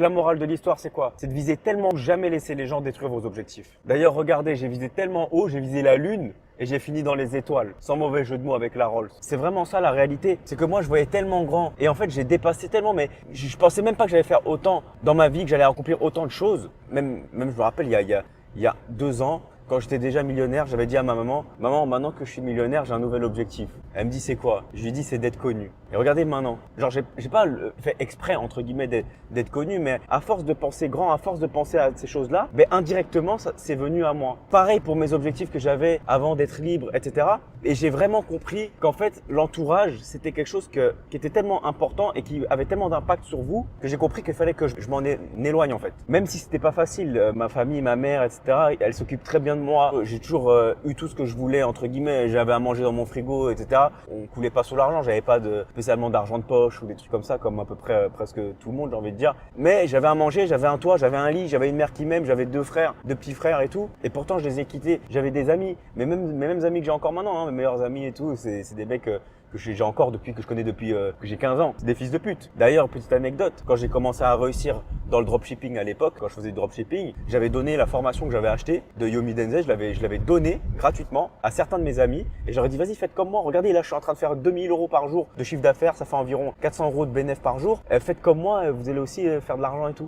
La morale de l'histoire, c'est quoi? C'est de viser tellement, jamais laisser les gens détruire vos objectifs. D'ailleurs, regardez, j'ai visé tellement haut, j'ai visé la lune et j'ai fini dans les étoiles, sans mauvais jeu de mots avec la Rolls. C'est vraiment ça la réalité. C'est que moi, je voyais tellement grand et en fait, j'ai dépassé tellement, mais je pensais même pas que j'allais faire autant dans ma vie, que j'allais accomplir autant de choses. Même je me rappelle, il y a 2 ans, quand j'étais déjà millionnaire, j'avais dit à ma maman, maman, maintenant que je suis millionnaire, j'ai un nouvel objectif. Elle me dit, c'est quoi? Je lui dis, c'est d'être connu. Et regardez maintenant, genre j'ai pas fait exprès entre guillemets d'être connu, mais à force de penser grand, à force de penser à ces choses-là, ben indirectement, c'est venu à moi. Pareil pour mes objectifs que j'avais avant d'être libre, etc. Et j'ai vraiment compris qu'en fait, l'entourage, c'était quelque chose qui était tellement important et qui avait tellement d'impact sur vous que j'ai compris qu'il fallait que je m'en éloigne en fait. Même si c'était pas facile, ma famille, ma mère, etc. Elle s'occupe très bien de moi. J'ai toujours eu tout ce que je voulais entre guillemets. J'avais à manger dans mon frigo, etc. On coulait pas sur l'argent. J'avais pas spécialement d'argent de poche ou des trucs comme ça, comme à peu près presque tout le monde, j'ai envie de dire. Mais j'avais à manger, j'avais un toit, j'avais un lit, j'avais une mère qui m'aime, j'avais 2 petits frères et tout. Et pourtant, je les ai quittés. J'avais des amis, mes mêmes amis que j'ai encore maintenant, mes meilleurs amis et tout. C'est des mecs que j'ai encore que je connais depuis que j'ai 15 ans. C'est des fils de pute. D'ailleurs, petite anecdote, quand j'ai commencé à réussir dans le dropshipping à l'époque, quand je faisais du dropshipping, j'avais donné la formation que j'avais achetée de Yomi Denze, je l'avais donnée gratuitement à certains de mes amis et j'aurais dit vas-y faites comme moi, regardez là je suis en train de faire 2000 € par jour de chiffre d'affaires, ça fait environ 400 € de bénéfice par jour, faites comme moi, vous allez aussi faire de l'argent et tout.